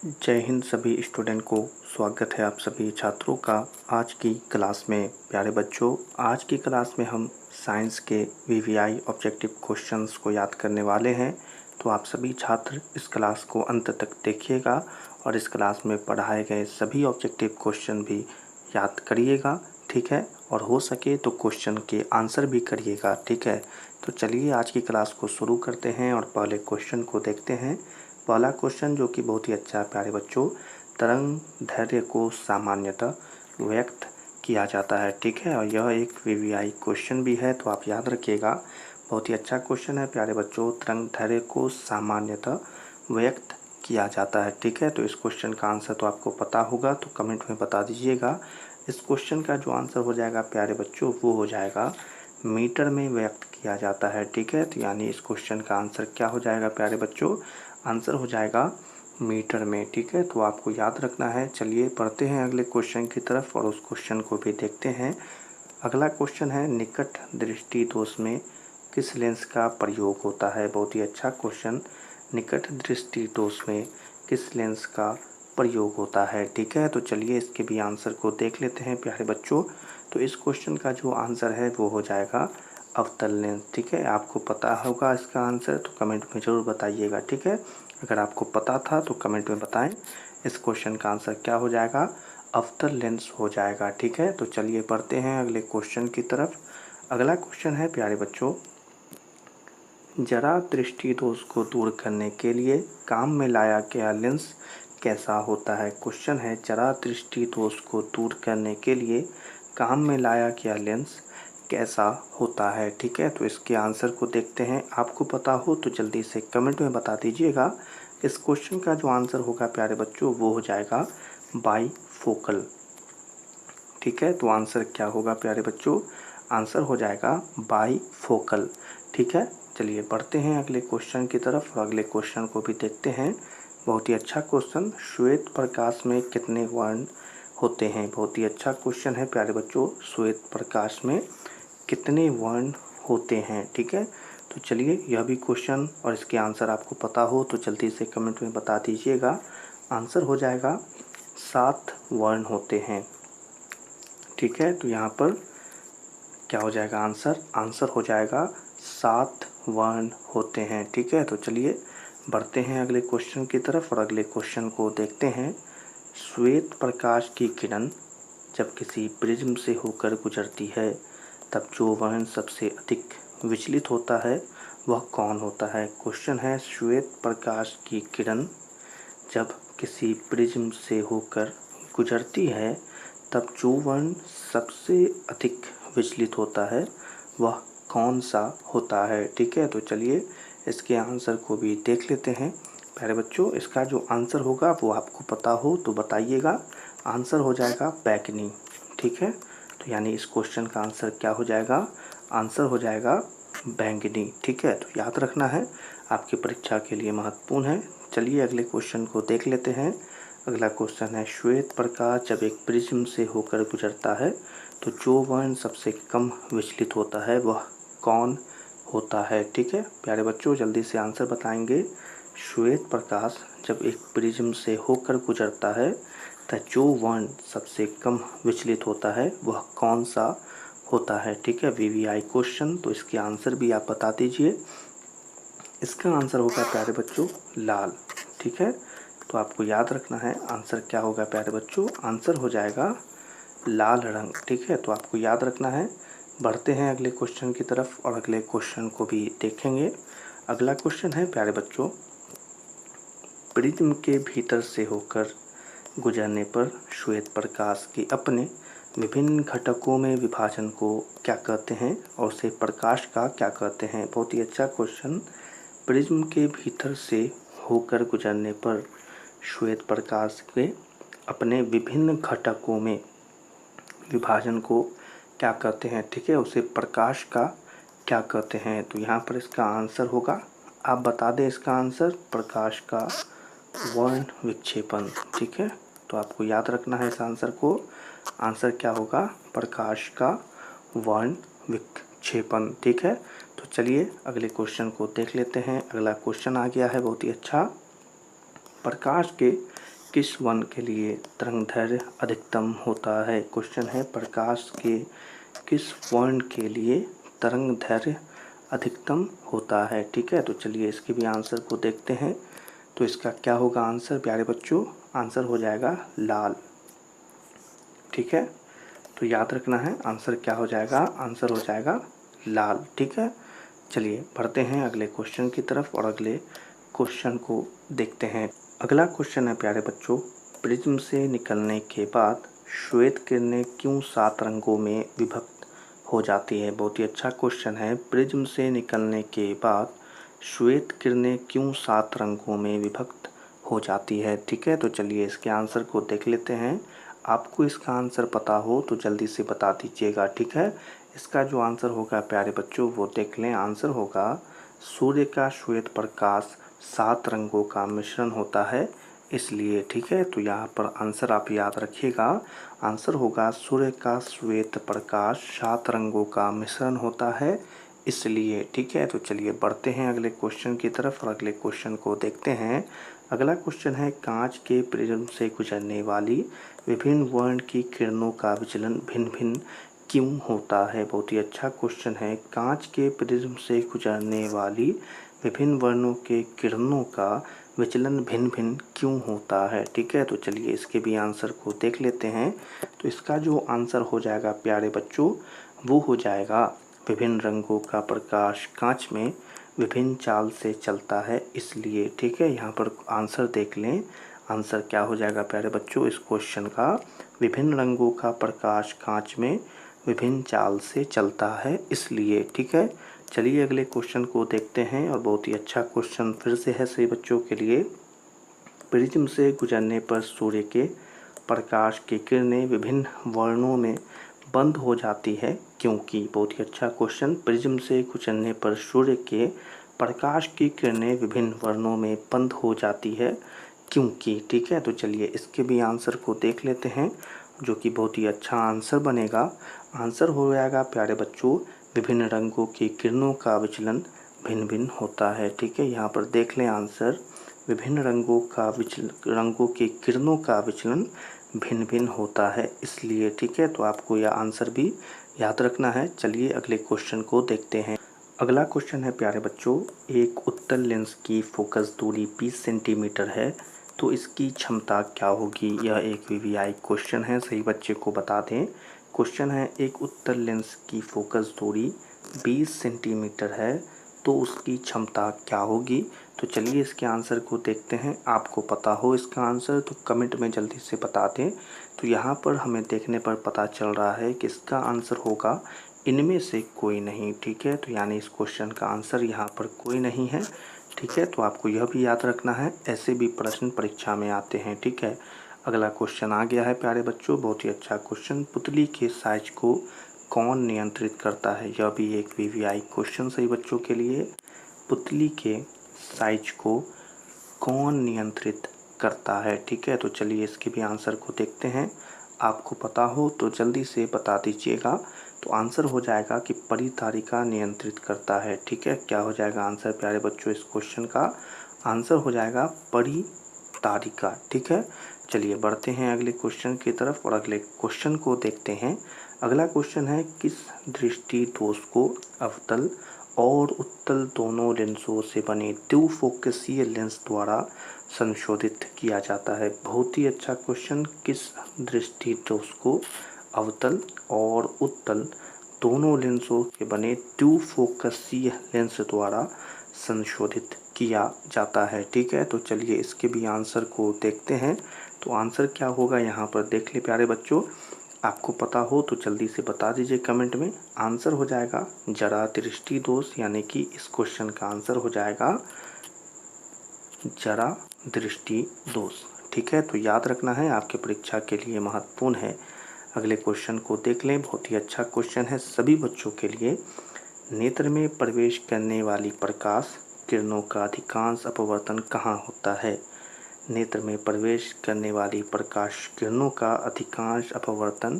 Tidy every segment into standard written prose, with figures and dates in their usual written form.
जय हिंद सभी स्टूडेंट को स्वागत है आप सभी छात्रों का आज की क्लास में। प्यारे बच्चों, आज की क्लास में हम साइंस के वीवीआई ऑब्जेक्टिव क्वेश्चंस को याद करने वाले हैं। तो आप सभी छात्र इस क्लास को अंत तक देखिएगा और इस क्लास में पढ़ाए गए सभी ऑब्जेक्टिव क्वेश्चन भी याद करिएगा, ठीक है। और हो सके तो क्वेश्चन के आंसर भी करिएगा, ठीक है। तो चलिए आज की क्लास को शुरू करते हैं और पहले क्वेश्चन को देखते हैं। पहला क्वेश्चन जो कि बहुत ही अच्छा है प्यारे बच्चों, तरंग दैर्ध्य को सामान्यतः व्यक्त किया जाता है, ठीक है। और यह एक वीवीआई क्वेश्चन भी है, तो आप याद रखिएगा। बहुत ही अच्छा क्वेश्चन है प्यारे बच्चों, तरंग दैर्ध्य को सामान्यतः व्यक्त किया जाता है, ठीक है। तो इस क्वेश्चन का आंसर तो आपको पता होगा, तो कमेंट में बता दीजिएगा। इस क्वेश्चन का जो आंसर हो जाएगा प्यारे बच्चों, वो हो जाएगा मीटर में व्यक्त किया जाता है, ठीक है। तो यानी इस क्वेश्चन का आंसर क्या हो जाएगा प्यारे बच्चों, आंसर हो जाएगा मीटर में, ठीक है। तो आपको याद रखना है। चलिए पढ़ते हैं अगले क्वेश्चन की तरफ और उस क्वेश्चन को भी देखते हैं। अगला क्वेश्चन है, निकट दृष्टि दोष में किस लेंस का प्रयोग होता है। बहुत ही अच्छा क्वेश्चन, निकट दृष्टि दोष में किस लेंस का प्रयोग होता है, ठीक है। तो चलिए इसके भी आंसर को देख लेते हैं प्यारे बच्चों। तो इस क्वेश्चन का जो आंसर है वो हो जाएगा अवतल लेंस, ठीक है। आपको पता होगा इसका आंसर, तो कमेंट में ज़रूर बताइएगा, ठीक है। अगर आपको पता था तो कमेंट में बताएं। इस क्वेश्चन का आंसर क्या हो जाएगा, अवतल लेंस हो जाएगा, ठीक है। तो चलिए पढ़ते हैं अगले क्वेश्चन की तरफ। अगला क्वेश्चन है प्यारे बच्चों, जरा दृष्टि दोष को दूर करने के लिए काम में लाया गया लेंस कैसा होता है। क्वेश्चन है, जरा दृष्टि दोष को दूर करने के लिए काम में लाया गया लेंस कैसा होता है, ठीक है। तो इसके आंसर को देखते हैं। आपको पता हो तो जल्दी से कमेंट में बता दीजिएगा। इस क्वेश्चन का जो आंसर होगा प्यारे बच्चों, वो हो जाएगा बाईफोकल, ठीक है। तो आंसर क्या होगा प्यारे बच्चों, आंसर हो जाएगा बाईफोकल, ठीक है। चलिए बढ़ते हैं अगले क्वेश्चन की तरफ और अगले क्वेश्चन को भी देखते हैं। बहुत ही अच्छा क्वेश्चन, श्वेत प्रकाश में कितने वर्ण होते हैं। बहुत ही अच्छा क्वेश्चन है प्यारे बच्चों, श्वेत प्रकाश में कितने वर्ण होते हैं, ठीक है। तो चलिए यह भी क्वेश्चन और इसके आंसर आपको पता हो तो जल्दी से कमेंट में बता दीजिएगा। आंसर हो जाएगा 7 वर्ण होते हैं, ठीक है। तो यहाँ पर क्या हो जाएगा आंसर, आंसर हो जाएगा 7 वर्ण होते हैं, ठीक है। तो चलिए बढ़ते हैं अगले क्वेश्चन की तरफ और अगले क्वेश्चन को देखते हैं। श्वेत प्रकाश की किरण जब किसी प्रिज्म से होकर गुजरती है तब जो वर्ण सबसे अधिक विचलित होता है वह कौन होता है। क्वेश्चन है, श्वेत प्रकाश की किरण जब किसी प्रिज्म से होकर गुजरती है तब जो वर्ण सबसे अधिक विचलित होता है वह कौन सा होता है, ठीक है। तो चलिए इसके आंसर को भी देख लेते हैं प्यारे बच्चों। इसका जो आंसर होगा वो आपको पता हो तो बताइएगा। आंसर हो जाएगा बैगनी, ठीक है। तो यानी इस क्वेश्चन का आंसर क्या हो जाएगा, आंसर हो जाएगा बैंगनी, ठीक है। तो याद रखना है, आपकी परीक्षा के लिए महत्वपूर्ण है। चलिए अगले क्वेश्चन को देख लेते हैं। अगला क्वेश्चन है, श्वेत प्रकाश जब एक प्रिज्म से होकर गुजरता है तो जो वर्ण सबसे कम विचलित होता है वह कौन होता है, ठीक है। प्यारे बच्चों जल्दी से आंसर बताएंगे। श्वेत प्रकाश जब एक प्रिज्म से होकर गुजरता है तो जो वर्ण सबसे कम विचलित होता है वह कौन सा होता है, ठीक है। वीवीआई क्वेश्चन, तो इसके आंसर भी आप बता दीजिए। इसका आंसर होगा प्यारे बच्चों लाल, ठीक है। तो आपको याद रखना है आंसर क्या होगा प्यारे बच्चों, आंसर हो जाएगा लाल रंग, ठीक है। तो आपको याद रखना है। बढ़ते हैं अगले क्वेश्चन की तरफ और अगले क्वेश्चन को भी देखेंगे। अगला क्वेश्चन है प्यारे बच्चों, प्रिज्म के भीतर से होकर गुजरने पर श्वेत प्रकाश के अपने विभिन्न घटकों में विभाजन को क्या कहते हैं और उसे प्रकाश का क्या कहते हैं। बहुत ही अच्छा क्वेश्चन, प्रिज्म के भीतर से होकर गुजरने पर श्वेत प्रकाश के अपने विभिन्न घटकों में विभाजन को क्या कहते हैं, ठीक है। उसे प्रकाश का क्या कहते हैं। तो यहाँ पर इसका आंसर होगा, आप बता दें इसका आंसर, प्रकाश का वर्ण विक्षेपण, ठीक है। तो आपको याद रखना है इस आंसर को। आंसर क्या होगा, प्रकाश का वर्ण विक्षेपण, ठीक है। तो चलिए अगले क्वेश्चन को देख लेते हैं। अगला क्वेश्चन आ गया है बहुत ही अच्छा, प्रकाश के किस वर्ण के लिए तरंगदैर्घ्य अधिकतम होता है। क्वेश्चन है प्रकाश के किस वर्ण के लिए तरंगदैर्घ्य अधिकतम होता है। ठीक है, तो चलिए इसके भी आंसर को देखते हैं। तो इसका क्या होगा आंसर प्यारे बच्चों, आंसर हो जाएगा लाल। ठीक है, तो याद रखना है आंसर क्या हो जाएगा, आंसर हो जाएगा लाल। ठीक है, चलिए बढ़ते हैं अगले क्वेश्चन की तरफ और अगले क्वेश्चन को देखते हैं। अगला क्वेश्चन है प्यारे बच्चों, प्रिज्म से निकलने के बाद श्वेत किरणें क्यों 7 रंगों में विभक्त हो जाती है। बहुत ही अच्छा क्वेश्चन है। प्रिज्म से निकलने के बाद श्वेत किरणें क्यों 7 रंगों में विभक्त हो जाती है। ठीक है, तो चलिए इसके आंसर को देख लेते हैं। आपको इसका आंसर पता हो तो जल्दी से बता दीजिएगा। ठीक है, इसका जो आंसर होगा प्यारे बच्चों वो देख लें। आंसर होगा सूर्य का श्वेत प्रकाश 7 रंगों का मिश्रण होता है इसलिए। ठीक है, तो यहाँ पर आंसर आप याद रखिएगा। आंसर होगा सूर्य का श्वेत प्रकाश 7 रंगों का मिश्रण होता है इसलिए। ठीक है, तो चलिए बढ़ते हैं अगले क्वेश्चन की तरफ और अगले क्वेश्चन को देखते हैं। अगला क्वेश्चन है कांच के प्रिज्म से गुजरने वाली विभिन्न वर्ण की किरणों का विचलन भिन्न भिन्न क्यों होता है। बहुत ही अच्छा क्वेश्चन है। कांच के प्रिज्म से गुजरने वाली विभिन्न वर्णों के किरणों का विचलन भिन्न भिन्न क्यों होता है। ठीक है, तो चलिए इसके भी आंसर को देख लेते हैं। तो इसका जो आंसर हो जाएगा प्यारे बच्चों वो हो जाएगा विभिन्न रंगों का प्रकाश कांच में विभिन्न चाल से चलता है इसलिए। ठीक है, यहाँ पर आंसर देख लें। आंसर क्या हो जाएगा प्यारे बच्चों इस क्वेश्चन का, विभिन्न रंगों का प्रकाश कांच में विभिन्न चाल से चलता है इसलिए। ठीक है, चलिए अगले क्वेश्चन को देखते हैं और बहुत ही अच्छा क्वेश्चन फिर से है सभी बच्चों के लिए। प्रिज्म से गुजरने पर सूर्य के प्रकाश की किरणें विभिन्न वर्णों में बंद हो जाती है क्योंकि। बहुत ही अच्छा क्वेश्चन। प्रिज्म से गुजरने पर सूर्य के प्रकाश की किरणें विभिन्न वर्णों में बंद हो जाती है क्योंकि। ठीक है, तो चलिए इसके भी आंसर को देख लेते हैं जो कि बहुत ही अच्छा आंसर बनेगा। आंसर हो जाएगा प्यारे बच्चों विभिन्न रंगों की किरणों का विचलन भिन्न भिन्न होता है। ठीक है, यहाँ पर देख लें आंसर, विभिन्न रंगों की किरणों का विचलन भिन्न भिन्न होता है इसलिए। ठीक है, तो आपको यह आंसर भी याद रखना है। चलिए अगले क्वेश्चन को देखते हैं। अगला क्वेश्चन है प्यारे बच्चों, एक उत्तल लेंस की फोकस दूरी 20 सेंटीमीटर है तो इसकी क्षमता क्या होगी। यह एक वीवीआई क्वेश्चन है, सही बच्चे को बता दें। क्वेश्चन है एक उत्तल लेंस की फोकस दूरी 20 सेंटीमीटर है तो उसकी क्षमता क्या होगी। तो चलिए इसके आंसर को देखते हैं। आपको पता हो इसका आंसर तो कमेंट में जल्दी से बता दें। तो यहाँ पर हमें देखने पर पता चल रहा है कि इसका आंसर होगा इनमें से कोई नहीं। ठीक है, तो यानी इस क्वेश्चन का आंसर यहाँ पर कोई नहीं है। ठीक है, तो आपको यह भी याद रखना है, ऐसे भी प्रश्न परीक्षा में आते हैं। ठीक है, अगला क्वेश्चन आ गया है प्यारे बच्चों, बहुत ही अच्छा क्वेश्चन। पुतली के साइज को कौन नियंत्रित करता है। यह भी एक वीवीआई क्वेश्चन सही बच्चों के लिए। पुतली के साइज को कौन नियंत्रित करता है। ठीक है, तो चलिए इसके भी आंसर को देखते हैं। आपको पता हो तो जल्दी से बता दीजिएगा। तो आंसर हो जाएगा कि परितारिका नियंत्रित करता है। ठीक है, क्या हो जाएगा आंसर प्यारे बच्चों इस क्वेश्चन का, आंसर हो जाएगा परितारिका। ठीक है, चलिए बढ़ते हैं अगले क्वेश्चन की तरफ और अगले क्वेश्चन को देखते हैं। अगला क्वेश्चन है किस दृष्टि दोष को अवतल और उत्तल दोनों लेंसों से बने द्विफोकसीय लेंस द्वारा संशोधित किया जाता है। बहुत ही अच्छा क्वेश्चन। किस दृष्टि दोष को अवतल और उत्तल दोनों लेंसों के बने द्विफोकसीय लेंस द्वारा संशोधित किया जाता है। ठीक है, तो चलिए इसके भी आंसर को देखते हैं। तो आंसर क्या होगा यहाँ पर देख ले प्यारे बच्चों, आपको पता हो तो जल्दी से बता दीजिए कमेंट में। आंसर हो जाएगा जरा दृष्टि दोष, यानी कि इस क्वेश्चन का आंसर हो जाएगा जरा दृष्टि दोष। ठीक है, तो याद रखना है, आपके परीक्षा के लिए महत्वपूर्ण है। अगले क्वेश्चन को देख लें, बहुत ही अच्छा क्वेश्चन है सभी बच्चों के लिए। नेत्र में प्रवेश करने वाली प्रकाश किरणों का अधिकांश अपवर्तन कहाँ होता है। नेत्र में प्रवेश करने वाली प्रकाश किरणों का अधिकांश अपवर्तन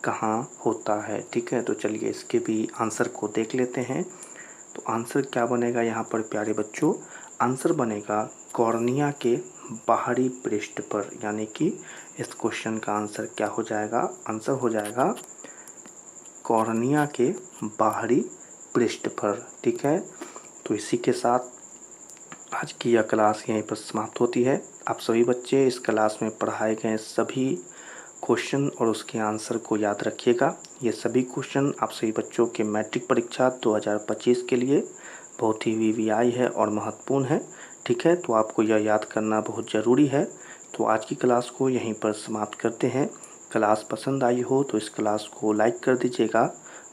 कहाँ होता है। ठीक है, तो चलिए इसके भी आंसर को देख लेते हैं। तो आंसर क्या बनेगा यहाँ पर प्यारे बच्चों, आंसर बनेगा कॉर्निया के बाहरी पृष्ठ पर, यानी कि इस क्वेश्चन का आंसर क्या हो जाएगा? आंसर हो जाएगा कॉर्निया के बाहरी पृष्ठ पर। ठीक है, तो इसी के साथ आज की यह क्लास यहीं पर समाप्त होती है। आप सभी बच्चे इस क्लास में पढ़ाए गए सभी क्वेश्चन और उसके आंसर को याद रखिएगा। ये सभी क्वेश्चन आप सभी बच्चों के मैट्रिक परीक्षा 2025 के लिए बहुत ही वीवीआई है और महत्वपूर्ण है। ठीक है, तो आपको यह याद करना बहुत ज़रूरी है। तो आज की क्लास को यहीं पर समाप्त करते हैं। क्लास पसंद आई हो तो इस क्लास को लाइक कर दीजिएगा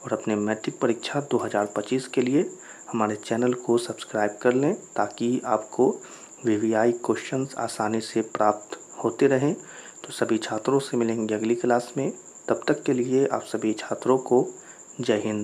और अपने मैट्रिक परीक्षा 2025 के लिए हमारे चैनल को सब्सक्राइब कर लें, ताकि आपको वीवीआई क्वेश्चंस आसानी से प्राप्त होते रहें। तो सभी छात्रों से मिलेंगे अगली क्लास में। तब तक के लिए आप सभी छात्रों को जय हिंद।